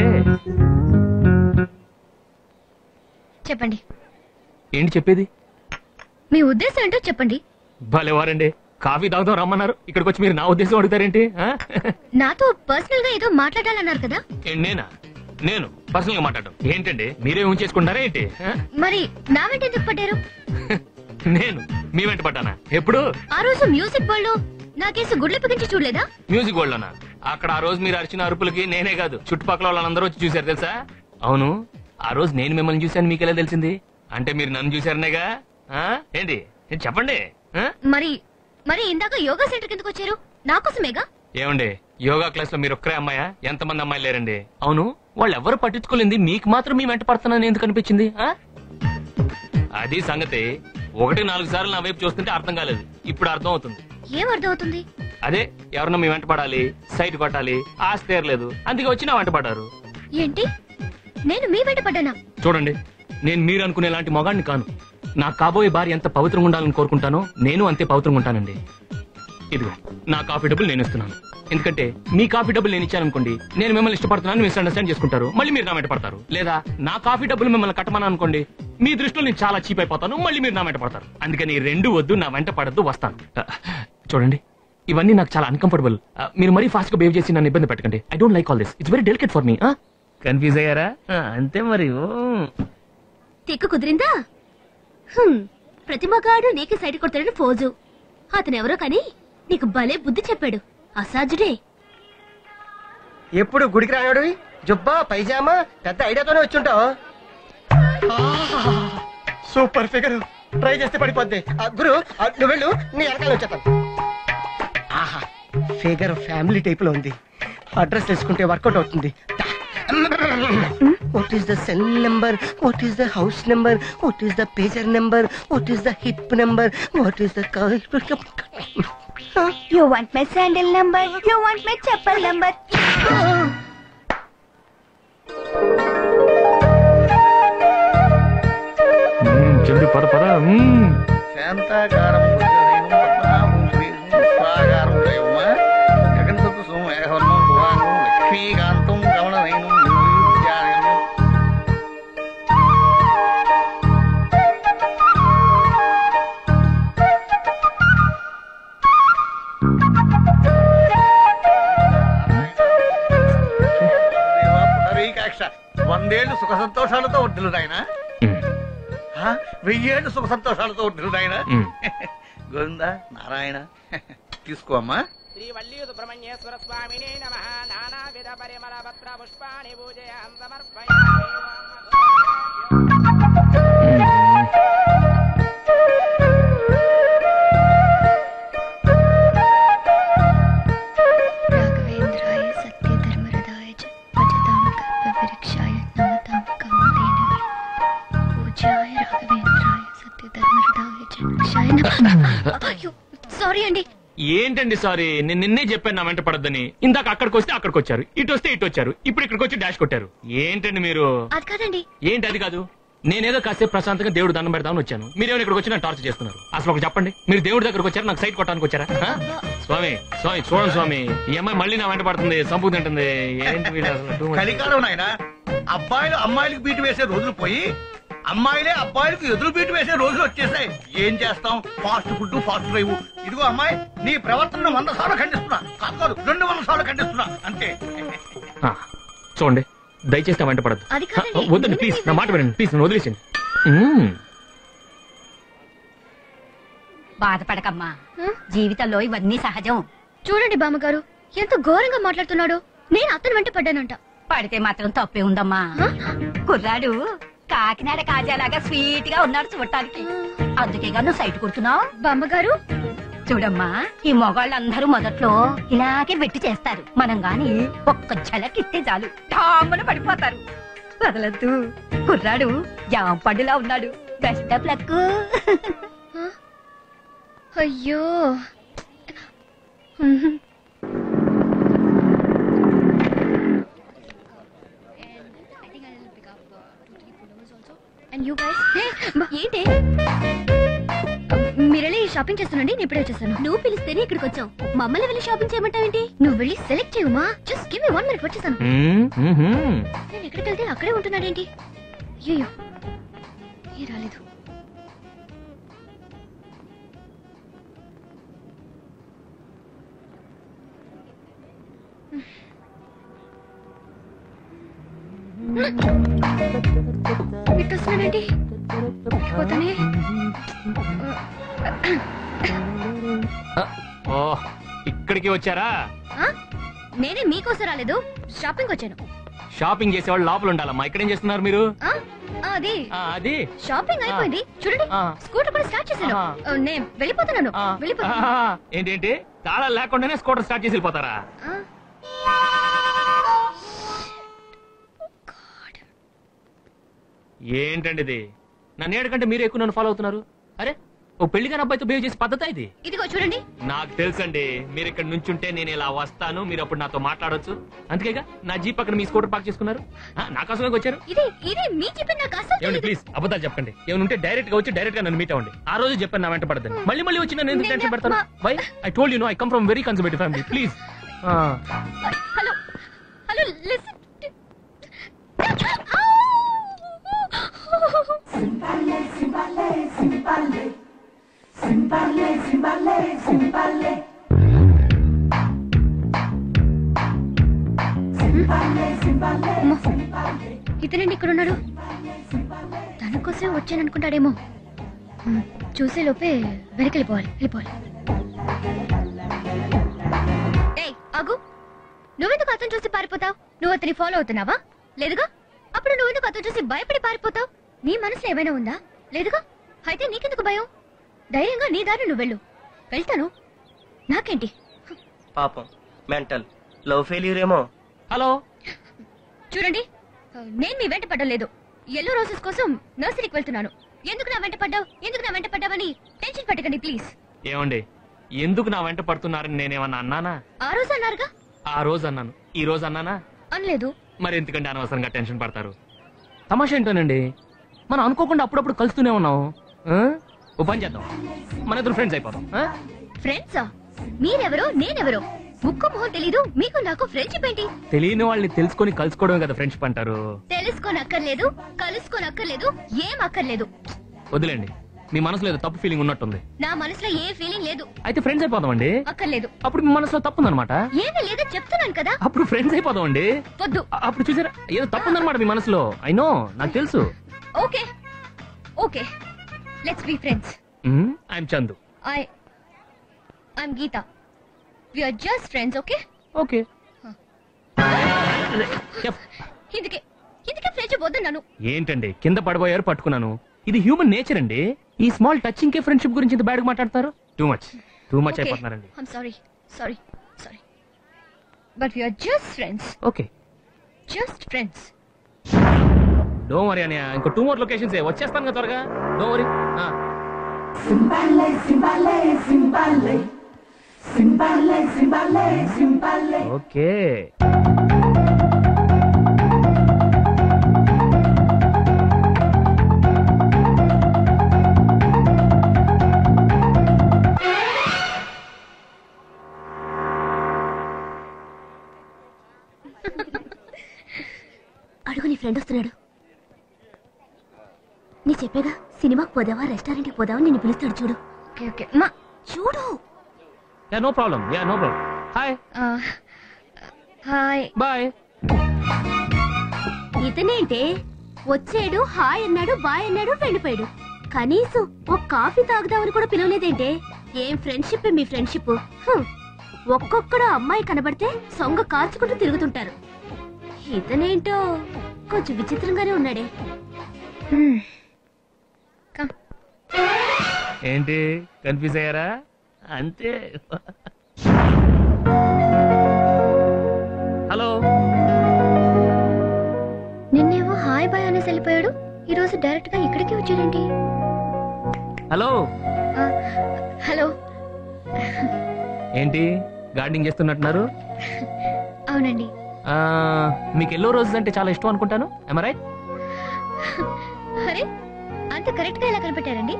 చెప్పండి. ఏంటి చెప్పేది? మీ ఉద్దేశం ఏంటో చెప్పండి. భలేవారండి, కాఫీ తాగుదాం రమ్మన్నారు, ఇక్కడికి వచ్చి మీరు నా ఉద్దేశం అడుగుతారేంటి? నాతో పర్సనల్ గా ఏదో మాట్లాడాలన్నారు కదా. నేను పర్సనల్ గా మాట్లాడడం ఏంటండి? మీరే ఉంచేసుకుంటారా ఏంటి? మరి నా వెంట ఎందుకు పడ్డారు? నేను మీ వెంట పడ్డానా? ఎప్పుడు? ఆ రోజు మ్యూజిక్ వరల్డ్ లో నాకేసి గుడ్లు పిగించి చూడలేదా? మ్యూజిక్ వరల్డ్ లోనా? అక్కడ ఆ రోజు మీరు అరిచిన అరుపులకి నేనే కాదు చుట్టుపక్కల వాళ్ళందరూ వచ్చి చూశారు తెలుసా? అవును, ఆ రోజు నేను మిమ్మల్ని చూశాను, మీకెలా తెలిసింది? అంటే మీరు నన్ను చూశారనేగా? ఏంటి చెప్పండి. మరి ఇందాక యోగా సెంటర్ కిందకు వచ్చారు నా కోసమేగా? ఏమండి, యోగా క్లాస్ లో మీరు ఒక్కరే అమ్మాయా? ఎంతమంది అమ్మాయిలు లేరండి? అవును, వాళ్ళు ఎవరు పట్టించుకోలేంది, మీకు మాత్రం మీ వెంట పడుతున్నాను ఎందుకు అనిపించింది? అది సంగతి. 1-4 సార్లు నా వైపు చూస్తుంటే అర్థం కాలేదు, ఇప్పుడు అర్థం అవుతుంది. ఏం అర్థం అవుతుంది? అదే ఎవరన్నా మీ వెంట పడాలి, సైట్ కొట్టాలి, ఆస్తి తీరలేదు, అందుకే వచ్చి నా వెంట పడ్డారు. ఏంటి నేను మీ వెంట పడ్డానా? చూడండి, నేను మీరు అనుకునే లాంటి మొగాడిని కాను. నా కాబోయే భార్య ఎంత పవిత్రంగా ఉండాలని కోరుకుంటానో నేను అంతే పవిత్రంగా ఉంటానండి. ఇదిగో నా కాఫీ డబ్బులు నేను ఇస్తున్నాను. ఎందుకంటే మీ కాఫీ డబ్బులు నేను ఇచ్చాననుకోండి, నేను మిమ్మల్ని ఇష్టపడుతున్నాను మిస్అండర్స్టాండ్ చేసుకుంటారు, మళ్ళీ మీరు నా వెంట పడతారు. లేదా నా కాఫీ డబ్బులు మిమ్మల్ని కట్టమని అనుకోండి, మీ దృష్టిలో నేను చాలా చీప్ అయిపోతాను, మళ్ళీ మీరు నా వెంట పడతారు. అందుకని 2 వద్దు, నా వెంట పడద్దు, వస్తాను. చూడండి, ఇవన్నీ నాకు చాలా అన్కంఫర్టబుల్. మీరు మరీ ఫాస్ట్ గా బిహేవ్ చేసి నన్ను ఇబ్బంది పెట్టకండి. I don't like all this. It's very delicate for me. Confuse అయ్యారా? అంతే మరి. తిక్కు కుదిరిందా? ప్రతి మగాడు నీకు సైడ్ కొడతాడని ఫోజు. అతనెవరో కానీ నీకు భలే బుద్ధి చెప్పాడు. అసాధ్యుడే. ఎప్పుడు గుడికి రానాడు? జుబ్బా పైజామా పెద్ద ఐడియాతోనే వచ్చుంటావు. Super figure. ట్రై చేస్తే పడిపోద్ది. గురు నువ్వు వెళ్ళు, నీ వెనకాల వచ్చేస్తాను. ఆహా, ఫిగర్ ఫ్యామిలీ టైప్ లో ఉంది. అడ్రస్ తెలుసుకుంటే వర్కౌట్ అవుతుంది. What is the cell number? What is the house number? What is the pager number? What is the hip number? What is the car? You want my sandal number? You want my chappal number? జల్దీ పద పద. శాంతాకారం లక్ష్మీకాంతం గమనమైన పునరీకాక్ష 100 ఏళ్ళు సుఖ సంతోషాలతో ఉంటున్నారు ఆయన. 1000 ఏళ్ళు సుఖ సంతోషాలతో ఉంటున్నారు ఆయన. గోవింద నారాయణ తీసుకో అమ్మా. శ్రీ వల్లి సుబ్రహ్మణ్యేశ్వర స్వామినే నమః. నానావిధ పరిమళ పత్ర పుష్పాణి పూజయాం సమర్పయామి. రాఘవేంద్రాయ సత్యధర్మరదాయ చ భజతాం కల్పవృక్షాయ నమతాం కామధేనవే. పూజ్యాయ రాఘవేంద్రాయ సత్యధర్మరదాయ చ వృక్షాయ నమః. అయ్యో సారీ అండి. ఏంటండి సారీ? నేను నిన్నే చెప్పాను నా వెంట పడద్దని. ఇందాక అక్కడికి వస్తే అక్కడికి వచ్చారు, ఇటు వస్తే ఇటు వచ్చారు, ఇప్పుడు ఇక్కడికి వచ్చి డాష్ కొట్టారు. ఏంటండి మీరు? అది కాదండి. ఏంటి అది కాదు? నేనేదో కాసేపు ప్రశాంతంగా దేవుడు దండం పెడతామని వచ్చాను, మీరేమో ఇక్కడికి వచ్చి నన్ను టార్చర్ చేస్తున్నారు. అసలు ఒక చెప్పండి, మీరు దేవుడి దగ్గరకు వచ్చారు, నాకు సైట్ కొట్టడానికి వచ్చారా? స్వామి స్వామి చూడండి స్వామి, ఈ అమ్మాయి మళ్ళీ నా వెంట పడుతుంది, సంపూ తింటుంది. ఏంటి వీడు అసలు? కలికాలం నాయన. అబ్బాయిలు అమ్మాయిలకు బీటు వేసే రోజులు పోయి అమ్మాయిలే అబ్బాయిలకు ఎదురు బీటు వేసే రోజులు వచ్చేసాయి. ఏం చేస్తాం? Fast food, fast drive. ఇదిగో అమ్మాయి, నీ ప్రవర్తనను 100 సార్లు ఖండిస్తున్నా. కాదు 200 సార్లు ఖండిస్తున్నా అంతే. చూడండి, దయచేసి నా వెంట పడద్దు. అది కాదండి. వద్దండి ప్లీజ్, నా మాట వినండి ప్లీజ్, నన్ను వదిలేసింది. బాధపడకమ్మా, జీవితంలో ఇవన్నీ సహజం. చూడండి బామ్మగారు ఎంత ఘోరంగా మాట్లాడుతున్నాడు. నేను అతను వెంట పడ్డానంట. పడితే మాత్రం తప్పే ఉందమ్మా. కుర్రాడు కాకినాడ కాజాలాగా స్వీట్ గా ఉన్నాడు చూడటానికి. అందుకేగా నువ్వు సైట్ కొడుతున్నావు. బామ్మగారు చూడమ్మా, ఈ మొగాళ్ళందరూ మొదట్లో ఇలాగే వెట్టి చేస్తారు. మనం గాని ఒక్క ఝలకిస్తే చాలు టామ్మను పడిపోతారు. వదలద్దు, కుర్రాడు జామ పండులా ఉన్నాడు. Best of luck. అయ్యో ఏంటి మీరెళ్ళి షాపింగ్ చేస్తానండి, నేను ఇప్పుడే వచ్చేసాను. నువ్వు పిలిస్తేనే ఇక్కడికి వచ్చావు, మమ్మల్ని వెళ్ళి షాపింగ్ చేయమంటావేంటి? నువ్వు వెళ్ళి సెలెక్ట్ చేయమా. జస్ట్ గివ్ మీ 1 minute, వచ్చేసాను. నేను ఎక్కడికి వెళ్తే అక్కడే ఉంటున్నాడేంటి? అయ్యో ఏ రాలేదు. ఇట్టొస్తున్నాడేంటి? పోతానే. ఓ, ఇక్కడికి వచ్చారా? నేనే మీకోసం రాలేదు, షాపింగ్ వచ్చాను. షాపింగ్ చేసేవాళ్ళు లోపల ఉండాలమ్మా, ఇక్కడేం చేస్తున్నారు మీరు? అది అది షాపింగ్ అయిపోయింది. చూడండి స్కూటర్ కూడా స్టార్ట్ చేశాను. నేను వెళ్ళిపోతున్నాను. ఏంటేంటి తాళాలు లేకుండానే స్కూటర్ స్టార్ట్ చేసి వెళ్ళిపోతారా? ఏంటండి ఇది? నన్ను ఏడుకంటే మీరు ఎక్కువ నన్ను ఫాలో అవుతున్నారు. అరే, ఓ పెళ్లిగాని అబ్బాయితో బిహేవ్ చేసే పద్ధతి ఇది. ఇదిగో చూడండి. నాకు తెలుసండి, మీరు ఇక్కడ నుంచుంటే నేను ఇలా వస్తాను, మీరు అప్పుడు నాతో మాట్లాడొచ్చు. అందుకేగా నా జీప్ పక్కన మీ స్కూటర్ పార్క్ చేసుకున్నారు. నా కోసమే వచ్చారు. ఇది మీ చెప్పిన నాకు అసలు ఏమండి ప్లీజ్ అబద్ధాలు చెప్పండి. ఏమంటే డైరెక్ట్ గా వచ్చి డైరెక్ట్ గా నన్ను మీట్ అవ్వండి. ఆ రోజు చెప్పాను నా వెంట పడద్దని. మళ్ళీ మళ్ళీ వచ్చి నన్ను ఎందుకు టెన్షన్ పెడతాను? Why? I told you know I come from very conservative family. Please. Hello hello listen. ఇతనండి ఇక్కడ ఉన్నాడు. తన కోసం వచ్చాననుకుంటాడేమో. చూసే లోపే వెనకెళ్ళిపోవాలి. ఏయ్ ఆగు, నువ్వెందుకు అతను చూసి పారిపోతావు? నువ్వు అతని ఫాలో అవుతున్నావా? లేదుగా. అప్పుడు నువ్వెందుకు అతను చూసి భయపడి పారిపోతావు? నీ మనసులో ఏమైనా ఉందా? లేదుగా. అయితే నీకెందుకు భయం? ధైర్యంగా నీ దారి నువ్వు వెళ్ళు. వెళ్తాను, నాకేంటి. పాపం మెంటల్ లవ్ ఫెయిల్యూర్ ఏమో. హలో చూడండి, నేను మీ వెంట పడ్డలేదు. ఎల్లో రోజెస్ కోసం నర్సరీకి వెళ్తున్నాను. ఎందుకు నా వెంట పడ్డావని టెన్షన్ పెట్టకండి ప్లీజ్. ఏమండి, ఎందుకు నా వెంట పడుతున్నారని నేనేమన్నా అన్నానా? ఆ రోజు అన్నారుగా. ఆ రోజు అన్నాను, ఈ రోజు అన్నానా? అనలేదు. మరి ఎందుకంటే అనవసరంగా టెన్షన్ పడతారు? తమాషా ఏంటోనండి, మనం అనుకోకుండా అప్పుడప్పుడు కలుస్తూనే ఉన్నాం. ఓ పని చేద్దాం, మన ఇద్దరు ఫ్రెండ్స్ అయిపోతాం. ఫ్రెండ్సా? మీరెవరో నేనెవరో ముక్కు మొహం తెలీదు, మీకు నాకు ఫ్రెండ్షిప్ ఏంటి? తెలియని వాళ్ళని తెలుసుకొని కలుసుకోవడం కదా ఫ్రెండ్షిప్ అంటారు. తెలుసుకోనక్కర్లేదు, కలుసుకోనక్కర్లేదు, ఏం అక్కర్లేదు. వదిలేండి, మీ మనసులో ఏదో తప్పు ఫీలింగ్ ఉన్నట్టుంది. నా మనసులో ఏ ఫీలింగ్ లేదు. అయితే ఫ్రెండ్స్ అయిపోదాం అండి. అక్కర్లేదు. అప్పుడు మీ మనసులో తప్పుందనమాట. ఏమీ లేదో చెప్తున్నాను కదా. అప్పుడు ఫ్రెండ్స్ అయిపోదాం అండి. వద్దు. అప్పుడు చూసారా ఏదో తప్పుందనమాట మీ మనసులో. ఐ నో, నాకు తెలుసు. Okay okay, let's be friends. I'm Chandu. I'm Geetha. We are just friends. Okay okay. ఇందుకే ఫ్రెండ్షిప్ వద్దన్నాను. ఏంటండి కింద పడబోయారు, పట్టుకున్నాను. ఇది హ్యూమన్ నేచర్ అండి. ఈ స్మాల్ టచింగ్ కే ఫ్రెండ్షిప్ గురించి ఇంత బ్యాడ్ గా మాట్లాడతారు. టూ మచ్ అయిపోతున్నారండి. I'm sorry. But we are just friends. Okay, just friends. Don't worry అన్నయ్య, ఇంకో 2 more లొకేషన్స్ వచ్చేస్తాను కదా త్వరగా. Don't worry. ఓకే. అడుగు, నీ ఫ్రెండ్ వస్తున్నాడు. నీ చెప్పేగా, సినిమాకి పోదావా రెస్టారెంట్కి పోదావా నిన్ను పిలుస్తాడు చూడు. ఓకే మా చూడు. No problem. Hi. Hi. Bye. ఇతనేంటే వచ్చాడు, హాయ్ అన్నాడు, బాయ్ అన్నాడు, వెళ్ళిపోయాడు. కనీసం ఒక కాఫీ తాగుదామని కూడా పిలవలేదేంటే? ఏం ఫ్రెండ్షిప్ మీ ఫ్రెండ్షిప్. ఒక్కొక్కడు అమ్మాయి కనబడితే సొంగ కార్చుకుంటూ తిరుగుతుంటారు. ఇతనేంటో కొంచెం విచిత్రంగానే ఉన్నాడే. ఏంటి కన్ఫ్యూజ్ అయ్యారా? అంతే. హలో. నిన్నేమో హాయ్ బాయ్ అనేసి వెళ్ళిపోయాడు, ఈ రోజు డైరెక్ట్ గా ఇక్కడికి వచ్చాడండి. హలో. హలో. ఏంటి గార్డెనింగ్ చేస్తున్నట్టున్నారు? అవునండి. మీకు ఎల్లో రోజెస్ అంటే చాలా ఇష్టం అనుకుంటాను. am I right? అరే అంత కరెక్ట్ గా ఎలా కనిపెట్టారండి?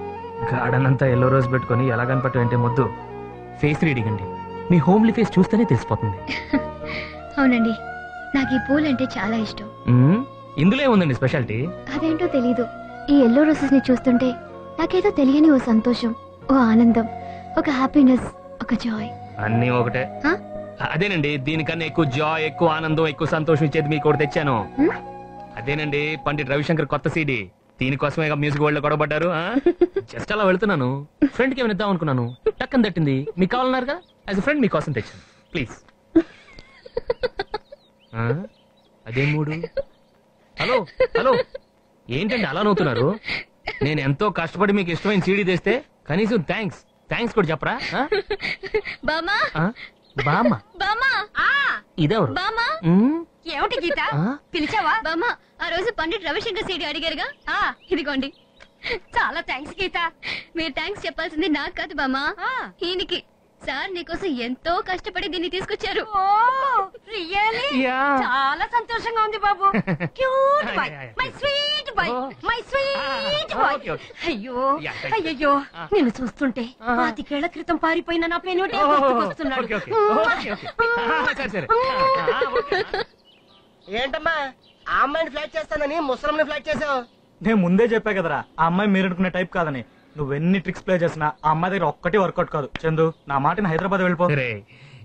గార్డెన్ అంతా ఎల్లో రోజ్ పెట్టుకొని ఎలా కనపడటం అంటే ముద్దు. ఫేస్ రీడింగ్ అండి, మీ హోమ్లీ ఫేస్ చూస్తేనే తెలిసిపోతుంది. అవునండి, నాకు ఈ పూలు అంటే చాలా ఇష్టం. ఇందులో ఏముందండి స్పెషాలిటీ? అదేంటో తెలీదు, ఈ ఎల్లో రోజెస్ ని చూస్తుంటే నాకేదో తెలియని ఓ సంతోషం, ఓ ఆనందం, ఒక హ్యాపీనెస్, ఒక జాయ్. అన్నీ ఒకటే. అదేనండి, దీనికన్నా ఎక్కువ జాయ్, ఎక్కువ ఆనందం, ఎక్కువ సంతోషం ఇచ్చేది మీకు ఒకటి తెచ్చాను. అదేనండి పండిట్ రవిశంకర్ కొత్త సీడీ. దీనికోసమే మ్యూజిక్ వరల్డ్ లో గొడవపడ్డారు. జస్ట్ అలా వెళ్తున్నాను, ఫ్రెండ్ కి ఏమైనా ఇద్దాం అనుకున్నాను, టక్కని తట్టింది. మీకు కావాలన్నారు కదా, యాజ్ ఫ్రెండ్ మీకోసం తెచ్చాను. ప్లీజ్. అదే మూడు. హలో హలో, ఏంటండి అలా నవ్వుతున్నారు? నేను ఎంతో కష్టపడి మీకు ఇష్టమైన సీడీ తెస్తే కనీసం థ్యాంక్స్ కూడా చెప్పరా? బామా బామ్మ బామా ఇదెవరు? బామా ఏమిటి గీత పిలిచావా? బామా ఆ రోజు పండిట్ రవిశంకర్ సీడీ అడిగారుగా, ఇదిగోండి. చాలా థ్యాంక్స్ గీత. మీరు థ్యాంక్స్ చెప్పాల్సింది నాకు కాదు బామా, ఈయనకి. సార్ నీకోసం ఎంతో కష్టపడి దీన్ని తీసుకొచ్చారు. చాలా సంతోషంగా ఉంది బాబు. Cute boy, my sweet boy, my sweet boy. అయ్యో అయ్యో, నిన్ను చూస్తుంటే 25 ఏళ్ల క్రితం పారిపోయిన నా పెనుటే గుర్తుకొస్తున్నాడు. ఏంటమ్మా ఆ అమ్మాయిని ఫ్లాట్ చేస్తానని ముసలంని ఫ్లాట్ చేసావు? నేను ముందే చెప్పా కదరా, ఆ అమ్మాయి మీరు అనుకునే టైప్ కాదని. నువ్వెన్ని ట్రిక్స్ ప్లే చేసినా ఆ అమ్మాయి దగ్గర ఒక్కటి వర్కౌట్ కాదు. చందు, నా మాటని హైదరాబాద్ వెళ్ళిపో.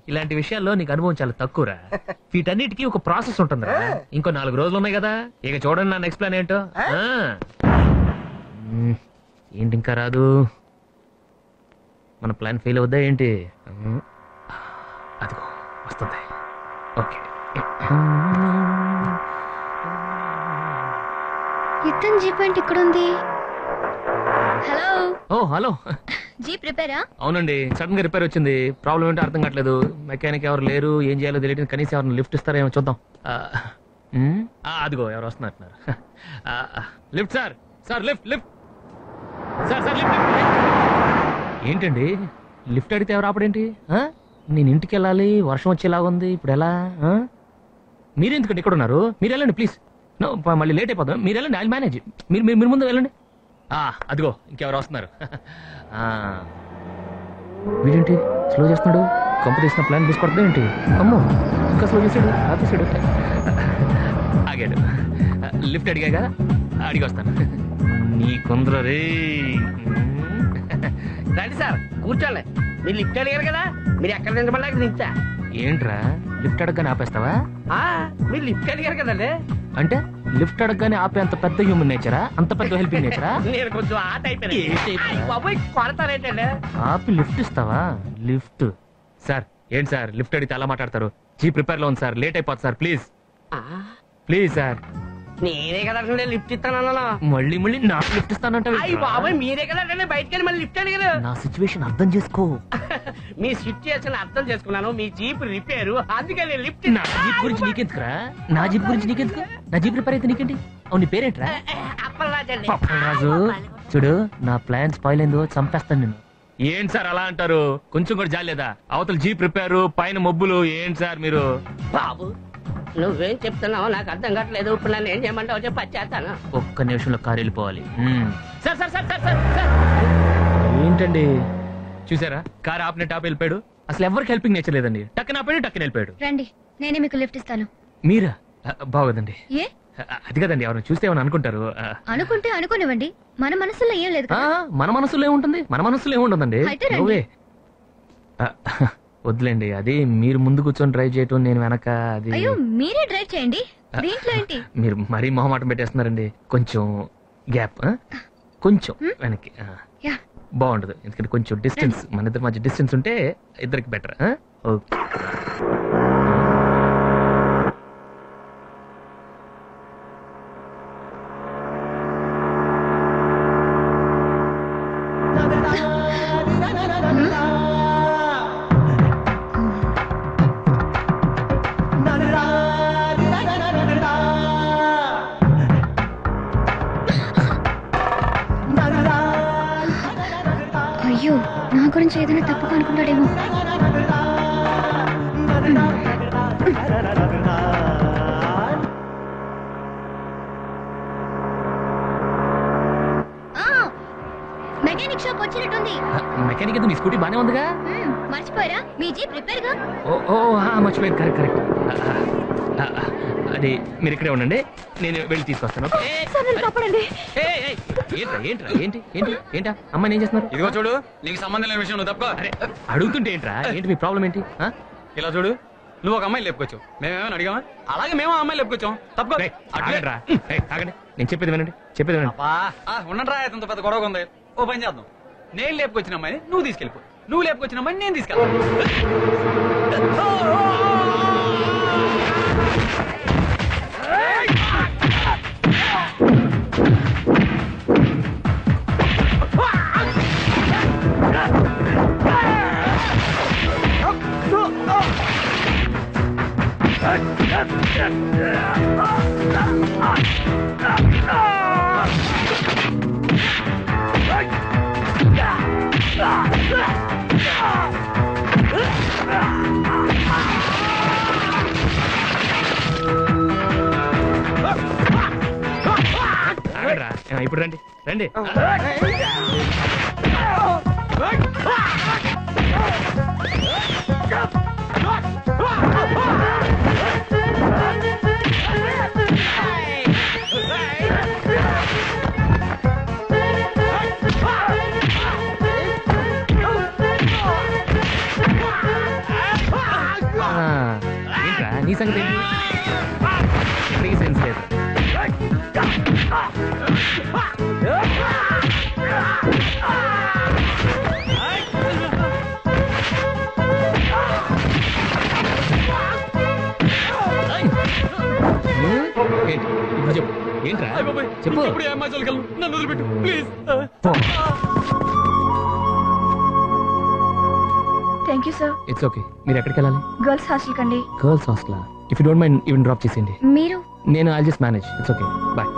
ఇలాంటి విషయాల్లో నీకు అనుభవం చాలా తక్కువరా. వీటన్నిటికీ ఒక ప్రాసెస్ ఉంటుందిరా. ఇంకో 4 రోజులు ఉన్నాయి కదా, ఇక చూడండి నా నెక్స్ట్ ప్లాన్ ఏంటో. ఏంటి ఇంకా రాదు? మన ప్లాన్ ఫెయిల్ అవుద్దా ఏంటి? అదిగో వస్తుంది. ఓకే. ఇతను జీప్ అంటే ఇక్కడ ఉంది. హలో. ఓ హలో. జీప్ రిపేరా? అవునండి, సడన్ గా రిపేర్ వచ్చింది. ప్రాబ్లం ఏంటో అర్థం కావట్లేదు. మెకానిక్ ఎవరు లేరు, ఏం చేయాలో తెలియదు. కనీసం ఎవరిని లిఫ్ట్ ఇస్తారేమో చూద్దాం. అదిగో ఎవరు వస్తున్నారు. Lift sir, sir lift lift sir, sir lift. ఏంటండి లిఫ్ట్ అడిగితే ఎవరు ఆపడేంటి? నేను ఇంటికి వెళ్ళాలి, వర్షం వచ్చేలాగా ఉంది, ఇప్పుడు ఎలా? మీరెందుకంటే ఇక్కడ ఉన్నారు? మీరు వెళ్ళండి ప్లీజ్. మళ్ళీ లేట్ అయిపోతాం. మీరు వెళ్ళండి, ఐ మేనేజ్. మీరు ముందు వెళ్ళండి. అదిగో ఇంకెవరు వస్తున్నారు. వీడేంటి స్లో చేస్తున్నాడు? కంప తీసిన ప్లాన్ తీసుకొడతా ఏంటి? అమ్మో ఇంకా స్లో చేసాడు, ఆపేసాడు. ఆగాడు. లిఫ్ట్ అడిగాగా, అడిగి వస్తాను. నీ కొందరు రే. రండి సార్ కూర్చోండి. మీరు లిఫ్ట్ అడిగారు కదా, మీరు ఎక్కడ నిలబడలే అక్కడ దించా. ఏంట్రా లిఫ్ట్ అడగగానే ఆపేస్తావా? మీరు లిఫ్ట్ అడిగారు కదండి. అంటే లిఫ్ట్ అడగగానే ఆపే అంత పెద్ద హ్యూమన్ నేచరా? అంత పెద్ద హెల్పింగ్ నేచరా? నేను కొంచెం ఆట అయిపోయాను. కొడతారేంటండి? ఆపి లిఫ్ట్ ఇస్తావా? లిఫ్ట్ సార్ ఏంటి సార్ లిఫ్ట్ అడిగితే అలా మాట్లాడతారు? జీప్ ప్రిపేర్ లో ఉంది సార్, లేట్ అయిపోతుంది సార్. Please please sir. నేనే కదా లిఫ్ట్ ఇస్తానన్నా. మళ్ళీ మళ్ళీ నాకు లిఫ్ట్ ఇస్తానంటే బాబాయ్ మీరే కదా బయటకి వెళ్ళి మళ్ళీ లిఫ్ట్ అడిగారు. నా సిచ్యువేషన్ అర్థం చేసుకో. మీ సిచ్యువేషన్ అర్థం చేసుకున్నాను. మీ జీప్ రిపేరు, అందుకని లిఫ్ట్. నా జీప్ గురించి నీకెందుకురా? నా జీప్ గురించి నీకెందుకు? నా జీప్ రిపేర్ అయితే నీకేంటి? అవును నీ పేరేంట్రా? అప్పలరాజు. చూడు నా ప్లాన్ స్పాయిల్ అయిందో చంపేస్తాను నేను. ఏంటి సార్ అలా అంటారు? కొంచెం కూడా జాలేదా? అవతల జీప్ రిపేరు, పైన మబ్బులు. ఏంటి సార్ మీరు? బాబు నువ్వేం చెప్తున్నావు నాకు అర్థం కావట్లేదు. ఇప్పుడు నన్ను ఏం చేయమంటావు చెప్పి వచ్చేస్తాను. ఒక్క నిమిషంలో కారు వెళ్ళిపోవాలి. Sir sir sir sir sir ఏంటండి చూసారా, కారు ఆపినట్టు ఆపి వెళ్ళిపోయాడు. అసలు ఎవరికి హెల్పింగ్ నేచర్ లేదండి. టక్కన ఆపాడు, టక్కన వెళ్ళిపోయాడు. రండి నేనే మీకు లిఫ్ట్ ఇస్తాను. మీరా? బాగోదండి. ఏ అది కదండి, ఎవరు చూస్తే ఏమని అనుకుంటారు. అనుకుంటే అనుకునివ్వండి, మన మనసులో ఏం లేదు. మన మనసులో ఏముంటుంది? మన మనసులో ఏముంటుందండి. నువ్వే వద్దులేండి, అది మీరు ముందు కూర్చొని డ్రైవ్ చేయటం, నేను వెనక. అది అయ్యో మీరే డ్రైవ్ చేయండి, దీంట్లో ఏంటి? మీరు మరీ మొహమాటం పెట్టేస్తున్నారండి. కొంచెం గ్యాప్, కొంచెం వెనక్కి. బాగుండదు, ఎందుకంటే కొంచెం డిస్టెన్స్, మన ఇద్దరి మధ్య డిస్టెన్స్ ఉంటే ఇద్దరికి బెటర్. ఓకే. అయ్యో, నా గురించి ఏదైనా తప్పుగా అనుకుంటాడేమో. మెకానిక్ షాప్ వచ్చినట్టుంది. మెకానిక్ మీ స్కూటీ బానే ఉందిగా? మర్చిపోయారా? మీ జీప్ రిపేర్ గా. ఓ మర్చిపోయాను. కరెక్ట్. అది మీరు ఇక్కడే ఉండండి, నేను వెళ్ళి తీసుకొస్తాను. ఏంటా అమ్మాయి ఏం చేస్తున్నారు? ఇదిగో చూడు, నీకు సంబంధం లేని విషయం నువ్వు తప్ప. అడుగుతుంటే ఏంట్రా? ఏంటి మీ ప్రాబ్లం ఏంటి? ఇలా చూడు, నువ్వు ఒక అమ్మాయి లేపుకొచ్చావు, మేమేమైనా అడిగామా? అలాగే మేము అమ్మాయి లేపుకొచ్చాం. తప్ప ఆగండి, నేను చెప్పేది వినండి. ఉండండి రా, ఎంత పెద్ద గొడవ ఉంది. ఓ పని చేద్దాం, నేను లేపుకొచ్చిన అమ్మాయిని నువ్వు తీసుకెళ్ళిపో, నువ్వు లేపుకొచ్చిన అమ్మాయిని నేను తీసుకెళ్తాను. ఇప్పుడు రండి. ఏంట్రా నీ సంగతి ఏంటి? సెన్స్ లేదు. ఇప్పుడు చెప్పు, ఏంట్రా చెప్పు. నన్ను వదిలిపెట్టు please. Thank you sir. It's okay. మీరు ఎక్కడికి వెళ్ళాలి? గర్ల్స్ హాస్టల్ కండి. Girls hostel. If you don't mind even drop చేసేయండి. మీరు? నేను I'll just manage. It's okay. Bye.